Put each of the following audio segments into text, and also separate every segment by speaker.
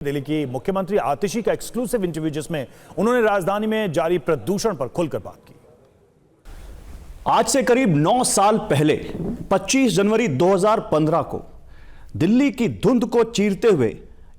Speaker 1: दिल्ली की मुख्यमंत्री आतिशी का एक्सक्लूसिव इंटरव्यू जिसमें उन्होंने राजधानी में जारी प्रदूषण पर खुलकर बात की।
Speaker 2: आज से करीब 9 साल पहले 25 जनवरी 2015 को दिल्ली की धुंध को चीरते हुए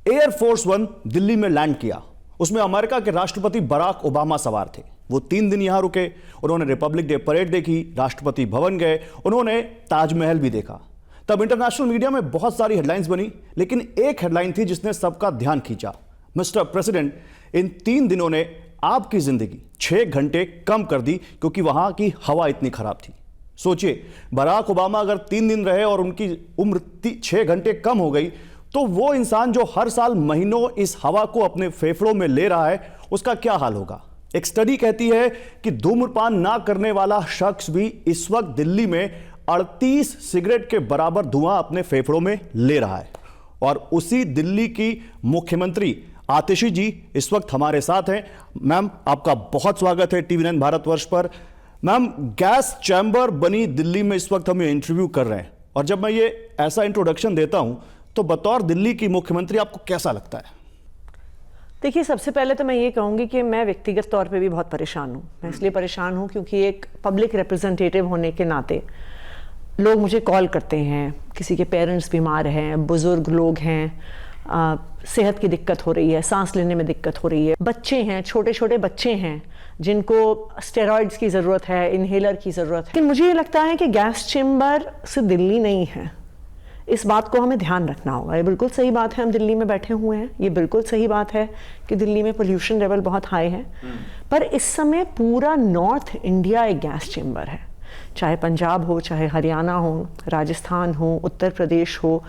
Speaker 2: एयरफोर्स 1 दिल्ली में लैंड किया। उसमें अमेरिका के राष्ट्रपति बराक ओबामा सवार थे। वो 3 दिन यहां रुके। उन्होंने रिपब्लिक डे परेड देखी, राष्ट्रपति भवन गए, उन्होंने ताजमहल भी देखा। तब इंटरनेशनल मीडिया में बहुत सारी हेडलाइंस बनी, लेकिन एक हेडलाइन थी जिसने सबका ध्यान खींचा। मिस्टर प्रेसिडेंट, इन 3 दिनों ने आपकी जिंदगी 6 घंटे कम कर दी क्योंकि वहां की हवा इतनी खराब थी। सोचिए, बराक ओबामा अगर 3 दिन रहे और उनकी उम्र 6 घंटे कम हो गई, तो वो इंसान जो हर साल महीनों इस हवा को अपने फेफड़ों में ले रहा है, उसका क्या हाल होगा। एक स्टडी कहती है कि धूम्रपान ना करने वाला शख्स भी इस वक्त दिल्ली में 38 सिगरेट के बराबर धुआं अपने फेफड़ों में ले रहा है। और उसी दिल्ली की मुख्यमंत्री आतिशी जी इस वक्त हमारे साथ हैं। मैम, आपका बहुत स्वागत है टीवी 9 भारतवर्ष पर। मैम, गैस चैम्बर बनी दिल्ली में इस वक्त हम ये इंटरव्यू कर रहे हैं, और जब मैं ये ऐसा इंट्रोडक्शन देता हूं तो बतौर दिल्ली की मुख्यमंत्री आपको कैसा लगता है?
Speaker 3: देखिए, सबसे पहले तो मैं ये कहूँगी कि मैं व्यक्तिगत तौर पे भी बहुत परेशान हूँ। मैं इसलिए परेशान हूँ क्योंकि एक पब्लिक रिप्रेजेंटेटिव होने के नाते लोग मुझे कॉल करते हैं, किसी के पेरेंट्स बीमार हैं, बुजुर्ग लोग हैं, सेहत की दिक्कत हो रही है, सांस लेने में दिक्कत हो रही है, बच्चे हैं, छोटे छोटे बच्चे हैं जिनको स्टेरॉइड्स की ज़रूरत है, इन्हेलर की ज़रूरत है। लेकिन मुझे ये लगता है कि गैस चेम्बर से दिल्ली नहीं है। इस बात को हमें ध्यान रखना होगा। ये बिल्कुल सही बात है, हम दिल्ली में बैठे हुए हैं, ये बिल्कुल सही बात है कि दिल्ली में पोल्यूशन लेवल बहुत हाई है, पर इस समय पूरा नॉर्थ इंडिया एक गैस चेम्बर है। चाहे पंजाब हो, चाहे हरियाणा हो, राजस्थान हो, उत्तर प्रदेश हो,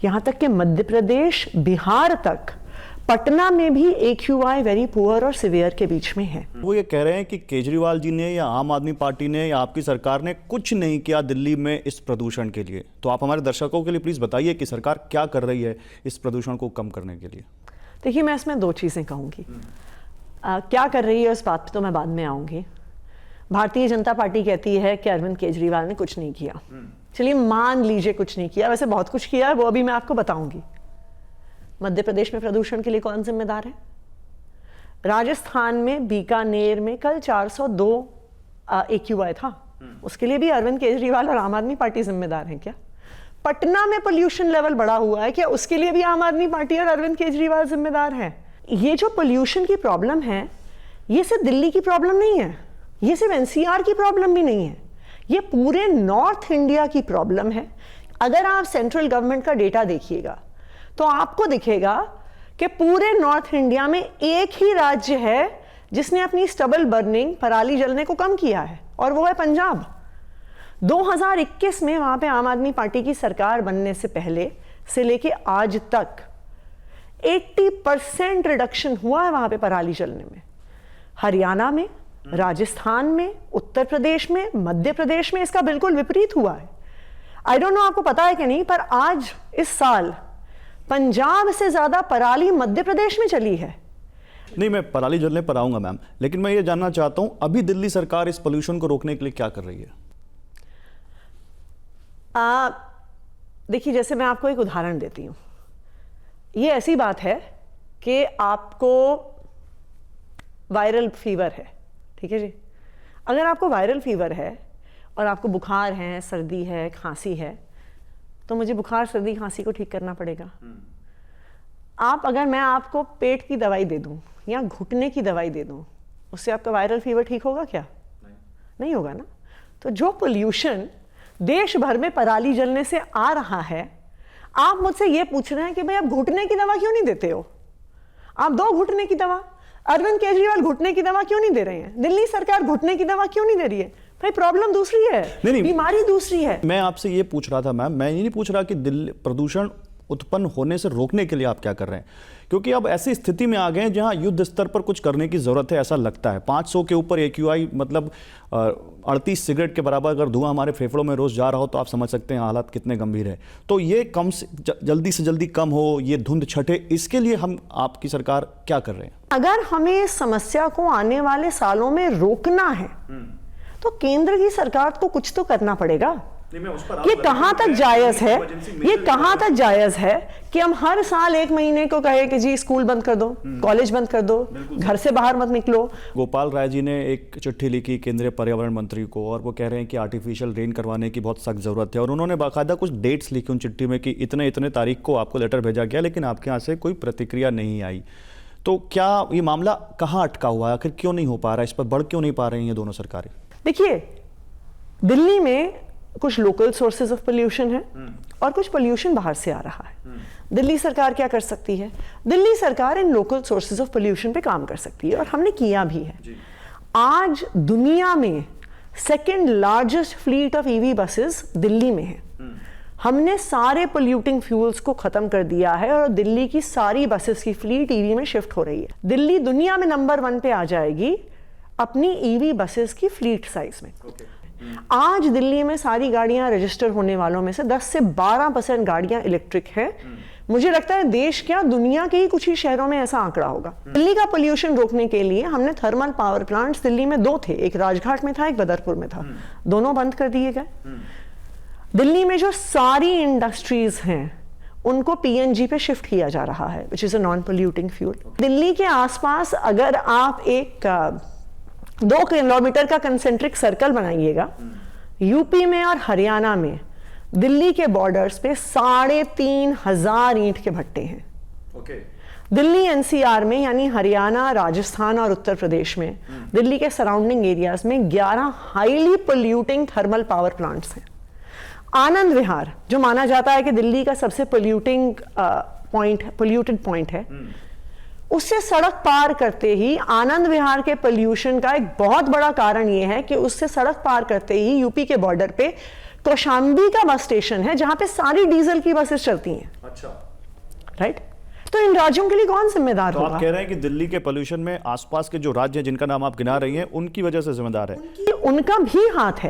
Speaker 3: यहाँ तक कि मध्य प्रदेश, बिहार तक, पटना में भी AQI वेरी पुअर और सिवियर के बीच में है।
Speaker 2: वो ये कह रहे हैं कि केजरीवाल जी ने या आम आदमी पार्टी ने या आपकी सरकार ने कुछ नहीं किया दिल्ली में इस प्रदूषण के लिए। तो आप हमारे दर्शकों के लिए प्लीज बताइए कि सरकार क्या कर रही है इस प्रदूषण को कम करने के लिए।
Speaker 3: देखिए, मैं इसमें 2 चीज़ें कहूँगी। क्या कर रही है उस बात पर तो मैं बाद में आऊँगी। भारतीय जनता पार्टी कहती है कि अरविंद केजरीवाल ने कुछ नहीं किया। चलिए मान लीजिए कुछ नहीं किया, वैसे बहुत कुछ किया है, वो अभी मैं आपको बताऊंगी। मध्य प्रदेश में प्रदूषण के लिए कौन जिम्मेदार है? राजस्थान में बीकानेर में कल 402 AQI था, उसके लिए भी अरविंद केजरीवाल और आम आदमी पार्टी जिम्मेदार हैं क्या? पटना में पोल्यूशन लेवल बढ़ा हुआ है क्या, उसके लिए भी आम आदमी पार्टी और अरविंद केजरीवाल जिम्मेदार है? ये जो पोल्यूशन की प्रॉब्लम है, ये सिर्फ दिल्ली की प्रॉब्लम नहीं है, ये सिर्फ NCR की प्रॉब्लम भी नहीं है, ये पूरे नॉर्थ इंडिया की प्रॉब्लम है। अगर आप सेंट्रल गवर्नमेंट का डेटा देखिएगा तो आपको दिखेगा कि पूरे नॉर्थ इंडिया में एक ही राज्य है जिसने अपनी स्टबल बर्निंग, पराली जलने को कम किया है, और वो है पंजाब। 2021 में वहां पे आम आदमी पार्टी की सरकार बनने से पहले से लेके आज तक 80% रिडक्शन हुआ है वहां पे पराली जलने में। हरियाणा में, राजस्थान में, उत्तर प्रदेश में, मध्य प्रदेश में इसका बिल्कुल विपरीत हुआ है। आई डोंट नो आपको पता है कि नहीं, पर आज इस साल पंजाब से ज्यादा पराली मध्य प्रदेश में चली है।
Speaker 2: नहीं, मैं पराली जलने पर आऊंगा मैम, लेकिन मैं ये जानना चाहता हूं अभी दिल्ली सरकार इस पोल्यूशन को रोकने के लिए क्या कर रही है?
Speaker 3: देखिए, जैसे मैं आपको एक उदाहरण देती हूं। ये ऐसी बात है कि आपको वायरल फीवर है, ठीक है जी। अगर आपको वायरल फीवर है और आपको बुखार है, सर्दी है, खांसी है, तो मुझे बुखार, सर्दी, खांसी को ठीक करना पड़ेगा। अगर मैं आपको पेट की दवाई दे दूं या घुटने की दवाई दे दूं, उससे आपका वायरल फीवर ठीक होगा क्या? नहीं होगा ना। तो जो पोल्यूशन देश भर में पराली जलने से आ रहा है, आप मुझसे ये पूछ रहे हैं कि भाई आप घुटने की दवा क्यों नहीं देते हो? आप दो घुटने की दवा। अरविंद केजरीवाल घुटने की दवा क्यों नहीं दे रहे हैं? दिल्ली सरकार घुटने की दवा क्यों नहीं दे रही है? भाई प्रॉब्लम दूसरी है, नहीं, बीमारी दूसरी है।
Speaker 2: मैं आपसे ये पूछ रहा था मैम, मैं ये नहीं पूछ रहा कि दिल्ली प्रदूषण उत्पन्न होने से रोकने के लिए आप क्या कर रहे हैं, क्योंकि अब ऐसी स्थिति में आ गए हैं जहां युद्ध स्तर पर कुछ करने की जरूरत है, ऐसा लगता है। 500 के ऊपर AQI, मतलब 38 सिगरेट के बराबर अगर धुआं हमारे फेफड़ों में रोज जा रहा हो तो आप समझ सकते हैं हालात कितने गंभीर है। तो ये जल्दी से जल्दी कम हो, ये धुंध छठे, इसके लिए हम, आपकी सरकार क्या कर रहे हैं?
Speaker 3: अगर हमें इस समस्या को आने वाले सालों में रोकना है तो केंद्र की सरकार को कुछ तो करना पड़ेगा। ये कहां तक जायज है, ये कहां तक जायज है कि हम हर साल 1 महीने को कहे कि जी स्कूल बंद कर दो, कॉलेज बंद कर दो, घर से बाहर मत निकलो।
Speaker 2: गोपाल राय जी ने एक चिट्ठी लिखी केंद्रीय पर्यावरण मंत्री को और वो कह रहे हैं कि आर्टिफिशियल रेन करवाने की बहुत सख्त जरूरत है, और उन्होंने बाकायदा कुछ डेट्स लिखी उन चिट्ठी में कि इतने इतने तारीख को आपको लेटर भेजा गया, लेकिन आपके यहाँ से कोई प्रतिक्रिया नहीं आई। तो क्या ये मामला कहाँ अटका हुआ है, आखिर क्यों नहीं हो पा रहा है, इस पर बढ़ क्यों नहीं पा रही हैं दोनों सरकारें?
Speaker 3: देखिए, दिल्ली में कुछ लोकल सोर्सेज ऑफ पोल्यूशन है और कुछ पोल्यूशन बाहर से आ रहा है। दिल्ली सरकार क्या कर सकती है? दिल्ली सरकार इन लोकल सोर्सेज ऑफ पोल्यूशन पे काम कर सकती है, और हमने किया भी है। आज दुनिया में second largest fleet of EV buses Delhi में है। हमने सारे पोल्यूटिंग फ्यूल्स को खत्म कर दिया है और दिल्ली की सारी बसेस की फ्लीट ईवी में शिफ्ट हो रही है। दिल्ली दुनिया में नंबर 1 पे आ जाएगी अपनी ईवी बसेस की फ्लीट साइज में। आज दिल्ली में सारी गाड़ियां रजिस्टर होने वालों में से 10 से 12% गाड़ियां इलेक्ट्रिक हैं। मुझे लगता है देश क्या, दुनिया के ही कुछ ही शहरों में ऐसा आंकड़ा होगा। दिल्ली का पोल्यूशन रोकने के लिए हमने थर्मल पावर प्लांट्स दिल्ली में 2 थे, एक राजघाट में था, एक बदरपुर में था, दोनों बंद कर दिए गए। दिल्ली में जो सारी इंडस्ट्रीज हैं उनको पीएनजी पे शिफ्ट किया जा रहा है, which is a non polluting fuel. Delhi के आसपास अगर आप एक 2 किलोमीटर का कंसेंट्रिक सर्कल बनाइएगा, यूपी में और हरियाणा में दिल्ली के बॉर्डर्स पे 3,500 ईंट के भट्टे हैं। दिल्ली एनसीआर में यानी हरियाणा, राजस्थान और उत्तर प्रदेश में दिल्ली के सराउंडिंग एरियाज में 11 highly polluting thermal power plants हैं। आनंद विहार, जो माना जाता है कि दिल्ली का सबसे पोल्यूटेड पॉइंट है, उससे सड़क पार करते ही आनंद विहार के पोल्यूशन का एक बहुत बड़ा कारण यह है कि उससे सड़क पार करते ही यूपी के बॉर्डर पे कौशाम्बी का बस स्टेशन है जहां पे सारी डीजल की बसेस चलती हैं।
Speaker 2: अच्छा,
Speaker 3: राइट? तो इन राज्यों के लिए कौन जिम्मेदार
Speaker 2: तो
Speaker 3: होगा?
Speaker 2: आप कह रहे हैं कि दिल्ली के पोल्यूशन में आसपास के जो राज्य हैं जिनका नाम आप गिना रही हैं उनकी वजह से जिम्मेदार है?
Speaker 3: उनका भी हाथ है।